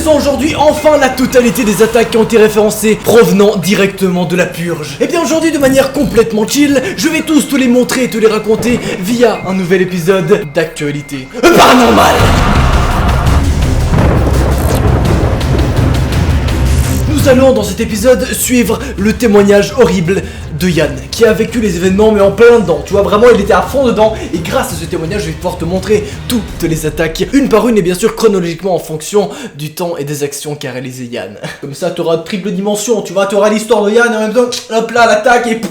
connaissons aujourd'hui enfin la totalité des attaques qui ont été référencées provenant directement de la purge. Et bien aujourd'hui, de manière complètement chill, je vais tous te les montrer et te les raconter via un nouvel épisode d'actualité paranormale. Nous allons dans cet épisode suivre le témoignage horrible de Yann qui a vécu les événements mais en plein dedans, tu vois, vraiment il était à fond dedans. Et grâce à ce témoignage je vais pouvoir te montrer toutes les attaques une par une et bien sûr chronologiquement en fonction du temps et des actions qu'a réalisé Yann. Comme ça tu auras triple dimension, tu vois, tu auras l'histoire de Yann et en même temps hop là l'attaque et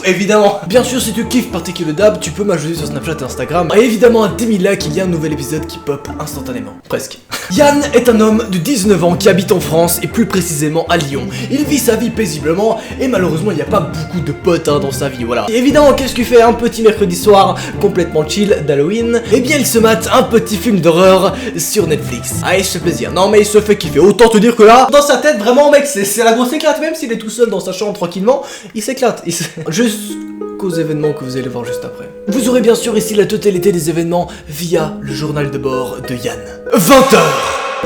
évidemment. Bien sûr, si tu kiffes Particular Dab, tu peux m'ajouter sur Snapchat et Instagram. Et évidemment, à 10 000 likes, il y a un nouvel épisode qui pop instantanément. Presque. Yann est un homme de 19 ans qui habite en France et plus précisément à Lyon. Il vit sa vie paisiblement et malheureusement, il n'y a pas beaucoup de potes dans sa vie, voilà. Et évidemment, qu'est-ce qu'il fait un petit mercredi soir complètement chill d'Halloween? Eh bien, il se mate un petit film d'horreur sur Netflix. Ah, il se fait plaisir. Non, mais il se fait kiffer. Autant te dire que là, dans sa tête, vraiment, mec, c'est la grosse éclate. Même s'il est tout seul dans sa chambre tranquillement, il s'éclate. Jusqu'aux événements que vous allez voir juste après. Vous aurez bien sûr ici la totalité des événements via le journal de bord de Yann. 20h.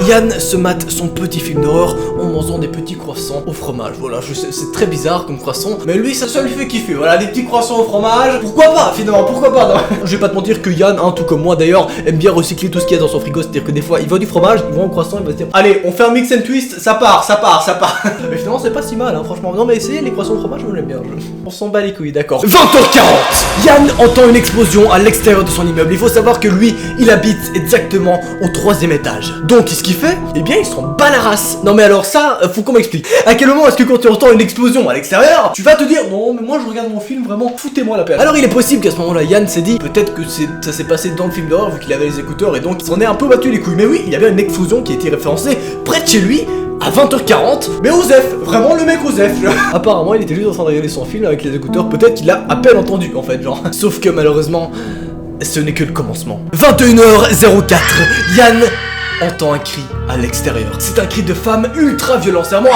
Yann se mate son petit film d'horreur en mangeant des petits croissants au fromage. Voilà, je sais, c'est très bizarre comme croissant, mais lui ça lui fait kiffer. Voilà, des petits croissants au fromage. Pourquoi pas finalement, pourquoi pas non. Je vais pas te mentir que Yann, tout comme moi d'ailleurs, aime bien recycler tout ce qu'il y a dans son frigo. C'est-à-dire que des fois il veut du fromage, il voit un croissant, il va se dire allez, on fait un mix and twist, ça part. Mais finalement c'est pas si mal, franchement. Non mais essayez les croissants au fromage, moi j'aime bien. On s'en bat les couilles, d'accord. 20h40. Yann entend une explosion à l'extérieur de son immeuble. Il faut savoir que lui, il habite exactement au 3e étage. Donc qu'est-ce qu'il fait? Eh bien il s'en bat la race. Non mais alors ça, faut qu'on m'explique. À quel moment est-ce que quand tu entends une explosion à l'extérieur, tu vas te dire non mais moi je regarde mon film, vraiment foutez-moi la paix. Alors il est possible qu'à ce moment-là Yann s'est dit peut-être que ça s'est passé dans le film d'horreur vu qu'il avait les écouteurs et donc il s'en est un peu battu les couilles. Mais oui, il y a bien une explosion qui a été référencée près de chez lui à 20h40, mais Osef, vraiment le mec Osef. Apparemment il était juste en train de regarder son film avec les écouteurs, peut-être qu'il l'a à peine entendu en fait, genre. Sauf que malheureusement, ce n'est que le commencement. 21h04, Yann entend un cri à l'extérieur. C'est un cri de femme ultra violent, c'est vraiment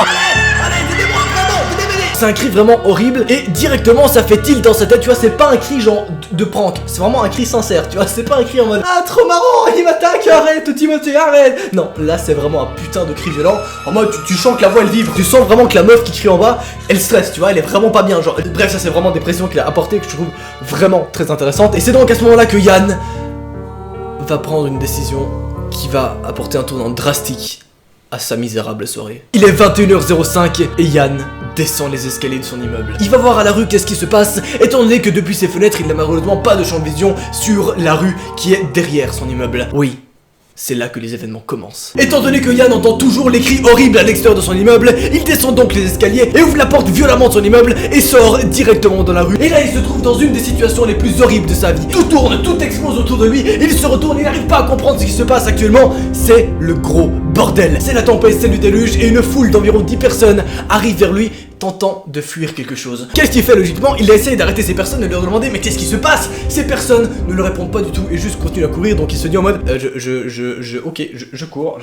c'est un cri vraiment horrible et directement ça fait tilt dans sa tête, tu vois, c'est pas un cri genre de prank, c'est vraiment un cri sincère, tu vois, c'est pas un cri en mode ah trop marrant, il m'attaque, arrête Timothée, arrête. Non, là c'est vraiment un putain de cri violent, en mode tu sens que la voix elle vibre, tu sens vraiment que la meuf qui crie en bas, elle stresse, tu vois, elle est vraiment pas bien, genre, bref ça c'est vraiment des pressions qu'il a apportées que je trouve vraiment très intéressante. Et c'est donc à ce moment là que Yann va prendre une décision qui va apporter un tournant drastique à sa misérable soirée. Il est 21h05 et Yann descend les escaliers de son immeuble. Il va voir à la rue qu'est-ce qui se passe, étant donné que depuis ses fenêtres, il n'a malheureusement pas de champ de vision sur la rue qui est derrière son immeuble. Oui. C'est là que les événements commencent. Étant donné que Yann entend toujours les cris horribles à l'extérieur de son immeuble, il descend donc les escaliers et ouvre la porte violemment de son immeuble et sort directement dans la rue. Et là il se trouve dans une des situations les plus horribles de sa vie. Tout tourne, tout explose autour de lui, il se retourne, il n'arrive pas à comprendre ce qui se passe actuellement. C'est le gros bordel. C'est la tempête, c'est le déluge et une foule d'environ 10 personnes arrive vers lui tentant de fuir quelque chose. Qu'est-ce qu'il fait logiquement? Il essaye d'arrêter ces personnes et de leur demander mais qu'est-ce qui se passe? Ces personnes ne le répondent pas du tout et juste continuent à courir, donc il se dit en mode je cours,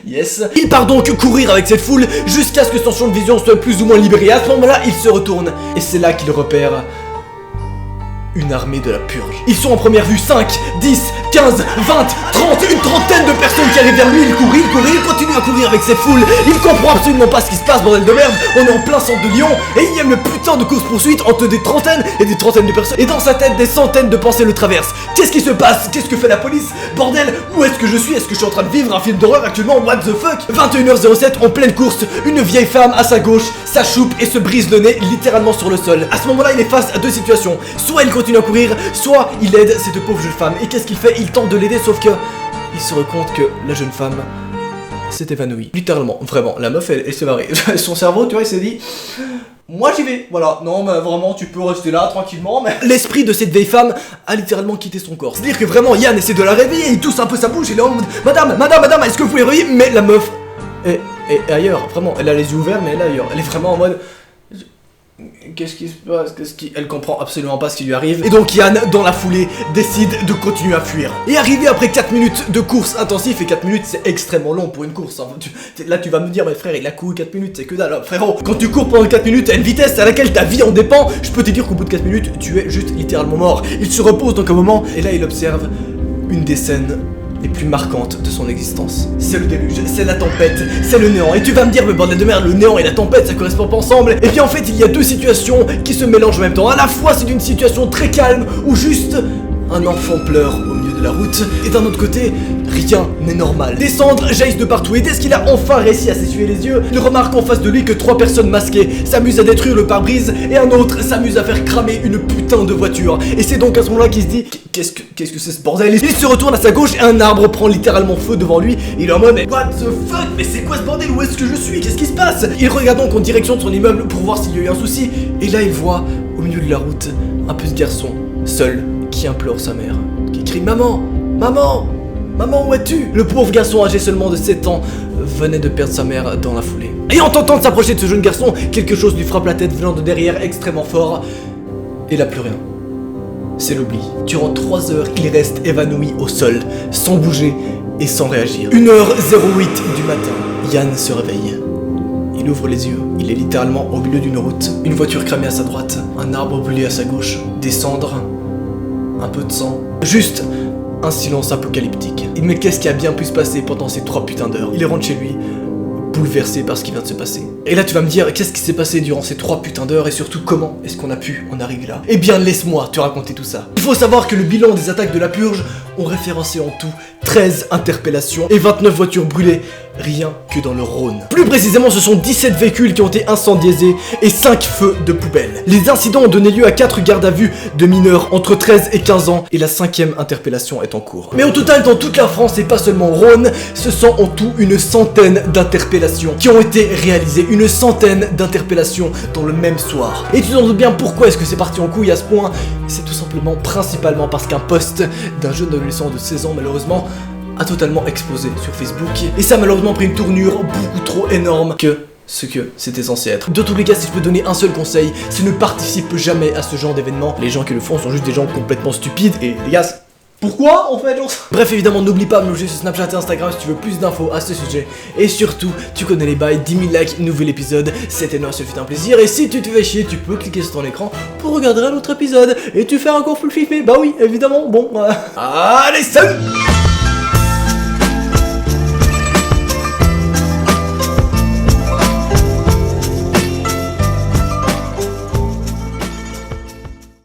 yes. Il part donc courir avec cette foule jusqu'à ce que son champ de vision soit plus ou moins libéré. Et à ce moment-là, il se retourne et c'est là qu'il repère une armée de la purge. Ils sont en première vue 5, 10, 15, 20, 30, une trentaine de personnes qui arrivent vers lui. Il court, il continue à courir avec cette foule. Il comprend absolument pas ce qui se passe, bordel de merde. On est en plein centre de Lyon et il y a une putain de course-poursuite entre des trentaines et des trentaines de personnes. Et dans sa tête, des centaines de pensées le traversent. Qu'est-ce qui se passe? Qu'est-ce que fait la police? Bordel, où est-ce que je suis? Est-ce que je suis en train de vivre un film d'horreur actuellement? What the fuck? 21h07, en pleine course, une vieille femme à sa gauche s'achoupe et se brise le nez littéralement sur le sol. À ce moment-là, il est face à deux situations. Soit il continue à courir, soit il aide cette pauvre jeune femme. Et qu'est-ce qu'il fait? Il tente de l'aider, sauf que il se rend compte que la jeune femme s'est évanouie. Littéralement, vraiment, la meuf elle s'est barrée. Son cerveau, tu vois, il s'est dit moi j'y vais, voilà, non mais vraiment tu peux rester là tranquillement, mais l'esprit de cette vieille femme a littéralement quitté son corps. C'est-à-dire que vraiment Yann essaie de la réveiller, il tousse un peu sa bouche, il est en mode madame, est-ce que vous pouvez réveiller? Mais la meuf est ailleurs, vraiment, elle a les yeux ouverts mais elle est ailleurs, elle est vraiment en mode qu'est-ce qui se passe? Elle comprend absolument pas ce qui lui arrive. Et donc Yann, dans la foulée, décide de continuer à fuir. Et arrivé après 4 minutes de course intensive, et 4 minutes c'est extrêmement long pour une course, hein. Là tu vas me dire, mais frère, il a couru 4 minutes, c'est que dalle. Frérot, quand tu cours pendant 4 minutes à une vitesse à laquelle ta vie en dépend, je peux te dire qu'au bout de 4 minutes, tu es juste littéralement mort. Il se repose donc un moment, et là il observe une des scènes les plus marquantes de son existence. C'est le déluge, c'est la tempête, c'est le néant. Et tu vas me dire, mais bordel de merde, le néant et la tempête, ça correspond pas ensemble. Et bien en fait, il y a deux situations qui se mélangent en même temps. À la fois, c'est une situation très calme, où juste un enfant pleure au milieu de la route, et d'un autre côté, rien n'est normal. Des cendres jaillissent de partout, et dès qu'il a enfin réussi à s'essuyer les yeux, il remarque en face de lui que 3 personnes masquées s'amusent à détruire le pare-brise, et un autre s'amuse à faire cramer une putain de voiture. Et c'est donc à ce moment-là qu'il se dit, qu'est-ce que c'est ce bordel? Il se retourne à sa gauche, et un arbre prend littéralement feu devant lui, et il est en mode, mais what the fuck? Mais c'est quoi ce bordel? Où est-ce que je suis? Qu'est-ce qui se passe? Il regarde donc en direction de son immeuble pour voir s'il y a eu un souci, et là il voit, au milieu de la route, un petit garçon, seul, qui implore sa mère, qui crie « Maman! Maman! Maman, où es-tu » Le pauvre garçon âgé seulement de 7 ans venait de perdre sa mère dans la foulée. Et en tentant de s'approcher de ce jeune garçon, quelque chose lui frappe la tête venant de derrière extrêmement fort. Et là plus rien. C'est l'oubli. Durant 3 heures, il reste évanoui au sol, sans bouger et sans réagir. 1h08 du matin, Yann se réveille. Il ouvre les yeux, il est littéralement au milieu d'une route. Une voiture cramée à sa droite, un arbre brûlé à sa gauche, des cendres, un peu de sang, juste un silence apocalyptique. Mais qu'est-ce qui a bien pu se passer pendant ces 3 putains d'heures? Il rentre chez lui, bouleversé par ce qui vient de se passer. Et là tu vas me dire, qu'est-ce qui s'est passé durant ces 3 putains d'heures et surtout comment est-ce qu'on a pu en arriver là? Eh bien laisse-moi te raconter tout ça. Il faut savoir que le bilan des attaques de la purge ont référencé en tout 13 interpellations et 29 voitures brûlées, rien que dans le Rhône. Plus précisément, ce sont 17 véhicules qui ont été incendiés et 5 feux de poubelle. Les incidents ont donné lieu à 4 gardes à vue de mineurs entre 13 et 15 ans et la 5e interpellation est en cours. Mais au total, dans toute la France et pas seulement au Rhône, ce sont en tout une centaine d'interpellations qui ont été réalisées. Une centaine d'interpellations dans le même soir. Et tu t'en doutes bien pourquoi est-ce que c'est parti en couille à ce point? C'est tout simplement principalement parce qu'un post d'un jeune adolescent de 16 ans malheureusement a totalement explosé sur Facebook et ça a malheureusement pris une tournure beaucoup trop énorme que ce que c'était censé être. De tous les cas, si je peux donner un seul conseil, c'est ne participe jamais à ce genre d'événement. Les gens qui le font sont juste des gens complètement stupides et les gars, pourquoi en fait genre... Bref, évidemment, n'oublie pas de me rejoindre sur Snapchat et Instagram si tu veux plus d'infos à ce sujet. Et surtout, tu connais les bails, 10 000 likes, nouvel épisode, c'était énorme, ce fut un plaisir. Et si tu te fais chier, tu peux cliquer sur ton écran pour regarder un autre épisode. Et tu fais encore full fifé, bah oui, évidemment, bon, voilà. Allez, salut!